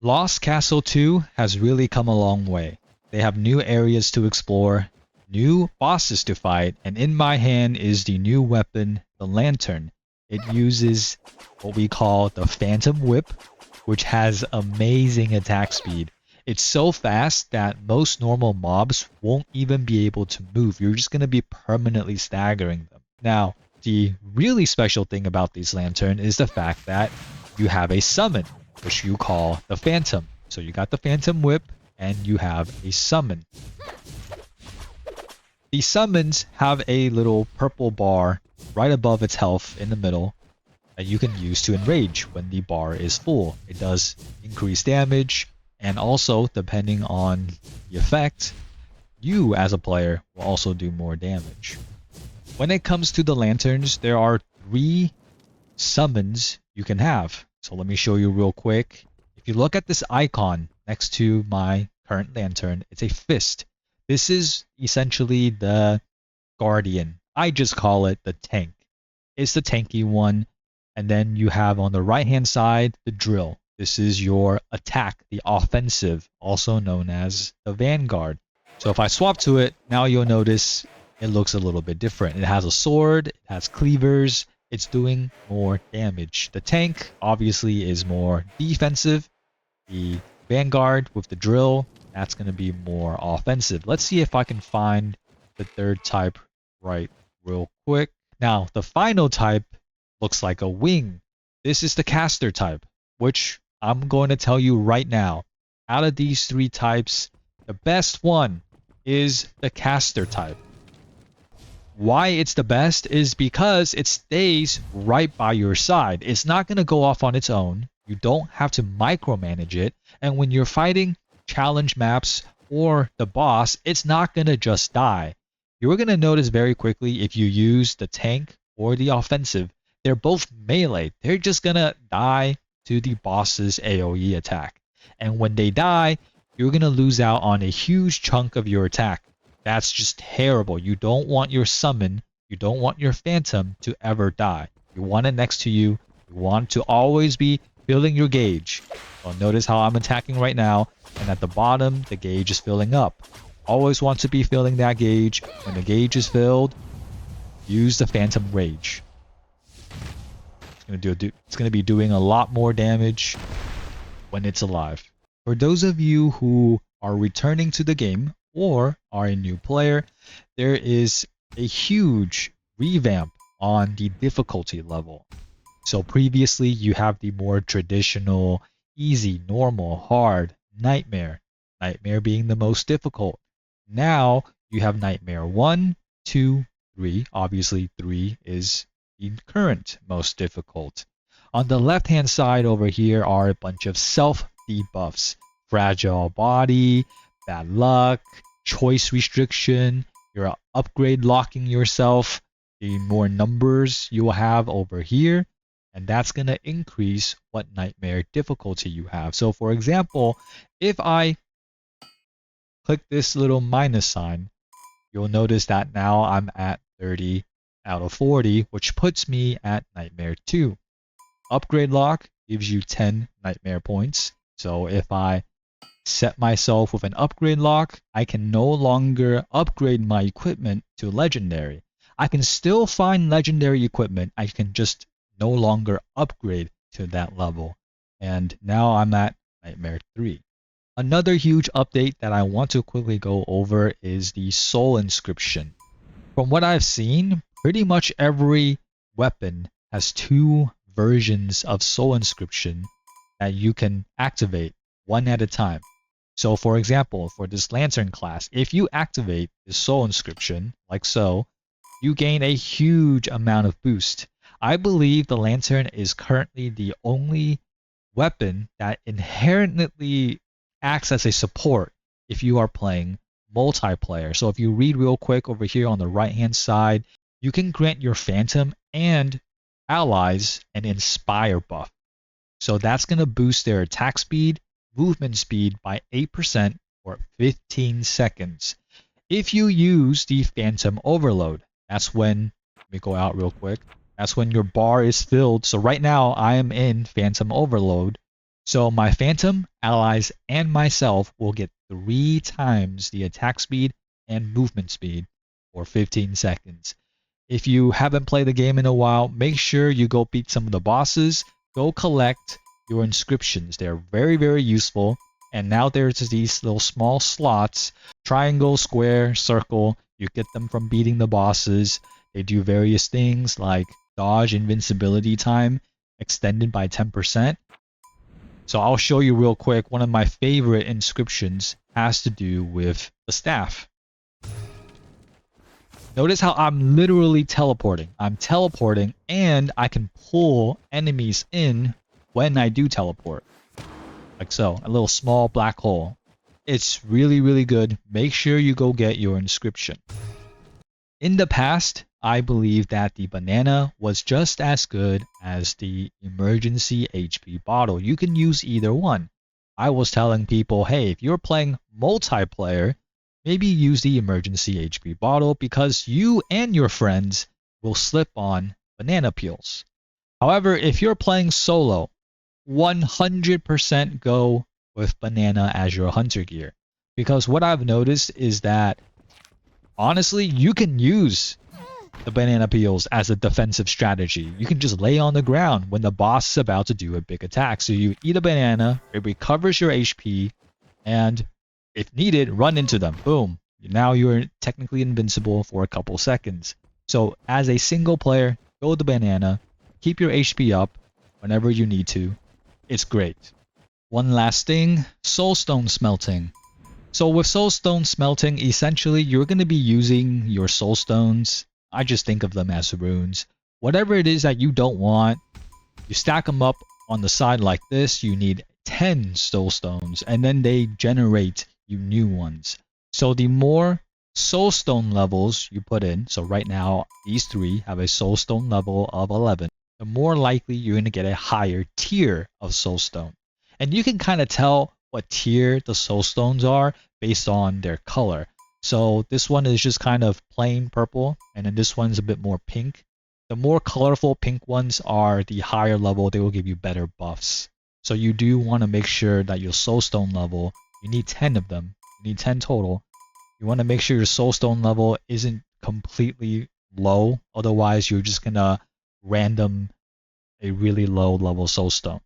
Lost Castle 2 has really come a long way. They have new areas to explore, new bosses to fight, and in my hand is the new weapon, the lantern. It uses what we call the Phantom Whip, which has amazing attack speed. It's so fast that most normal mobs won't even be able to move. You're just going to be permanently staggering them. Now, the really special thing about this lantern is the fact that you have a summon, which you call the Phantom. So you got the Phantom Whip, and you have a summon. The summons have a little purple bar right above its health in the middle that you can use to enrage when the bar is full. It does increase damage, and also, depending on the effect, you as a player will also do more damage. When it comes to the lanterns, there are 3 summons you can have. So let me show you real quick. If you look at this icon next to my current lantern, it's a fist. This is essentially the guardian. I just call it the tank. It's the tanky one. And then you have on the right hand side the drill. This is your attack, the offensive, also known as the vanguard. So if I swap to it, now you'll notice it looks a little bit different. It has a sword, it has cleavers, it's doing more damage. The tank obviously is more defensive. The vanguard with the drill, that's going to be more offensive. Let's see if I can find the third type right real quick. Now, the final type looks like a wing. This is the caster type, which I'm going to tell you right now. Out of these 3 types, the best one is the caster type. Why it's the best is because it stays right by your side. It's not going to go off on its own. You don't have to micromanage it. And when you're fighting challenge maps or the boss, it's not going to just die. You're going to notice very quickly if you use the tank or the offensive, they're both melee. They're just going to die to the boss's AoE attack. And when they die, you're going to lose out on a huge chunk of your attack. That's just terrible. You don't want your summon, you don't want your phantom to ever die. You want it next to you. You want to always be filling your gauge. Well, notice how I'm attacking right now, and at the bottom, the gauge is filling up. Always want to be filling that gauge. When the gauge is filled, use the Phantom Rage. It's going to be doing a lot more damage when it's alive. For those of you who are returning to the game or are a new player, there is a huge revamp on the difficulty level. So previously you have the more traditional, easy, normal, hard, nightmare. Nightmare being the most difficult. Now you have nightmare 1, 2, 3. Obviously 3 is the current most difficult. On the left hand side over here are a bunch of self debuffs. Fragile body, bad luck, choice restriction, you're upgrade locking yourself, the more numbers you will have over here, and that's going to increase what nightmare difficulty you have. So for example, if I click this little minus sign, you'll notice that now I'm at 30 out of 40, which puts me at nightmare 2. Upgrade lock gives you 10 nightmare points. So if I set myself with an upgrade lock, I can no longer upgrade my equipment to legendary. I can still find legendary equipment, I can just no longer upgrade to that level. And now I'm at nightmare 3. Another huge update that I want to quickly go over is the soul inscription. From what I've seen, pretty much every weapon has 2 versions of soul inscription that you can activate one at a time. So for example, for this lantern class, if you activate the soul inscription, like so, you gain a huge amount of boost. I believe the lantern is currently the only weapon that inherently acts as a support if you are playing multiplayer. So if you read real quick over here on the right hand side, you can grant your phantom and allies an inspire buff. So that's going to boost their attack speed, movement speed by 8% for 15 seconds. If you use the Phantom Overload, that's when, let me go out real quick, that's when your bar is filled. So right now I am in Phantom Overload. So my Phantom, allies, and myself will get 3 times the attack speed and movement speed for 15 seconds. If you haven't played the game in a while, make sure you go beat some of the bosses. Go collect your inscriptions. They're very, very useful. And now there's these little small slots, triangle, square, circle. You get them from beating the bosses. They do various things like dodge invincibility time extended by 10%. So I'll show you real quick. One of my favorite inscriptions has to do with the staff. Notice how I'm literally teleporting. I'm teleporting and I can pull enemies in when I do teleport. Like so, a little small black hole. It's really, really good. Make sure you go get your inscription. In the past, I believe that the banana was just as good as the emergency HP bottle. You can use either one. I was telling people, hey, if you're playing multiplayer, maybe use the emergency HP bottle because you and your friends will slip on banana peels. However, if you're playing solo, 100% go with banana as your hunter gear. Because what I've noticed is that honestly, you can use the banana peels as a defensive strategy. You can just lay on the ground when the boss is about to do a big attack. So you eat a banana, it recovers your HP, and if needed, run into them. Boom. Now you're technically invincible for a couple seconds. So as a single player, go with the banana, keep your HP up whenever you need to. It's great. One last thing, soulstone smelting. So with soulstone smelting, essentially you're going to be using your soulstones. I just think of them as runes. Whatever it is that you don't want, you stack them up on the side like this. You need 10 soulstones and then they generate you new ones. So the more soulstone levels you put in, so right now these 3 have a soulstone level of 11, the more likely you're going to get a higher tier of soulstone. And you can kind of tell what tier the soulstones are based on their color. So this one is just kind of plain purple, and then this one's a bit more pink. The more colorful pink ones are the higher level. They will give you better buffs. So you do want to make sure that your soulstone level, you need 10 of them. You need 10 total. You want to make sure your soulstone level isn't completely low. Otherwise, you're just going to random a really low level soulstone.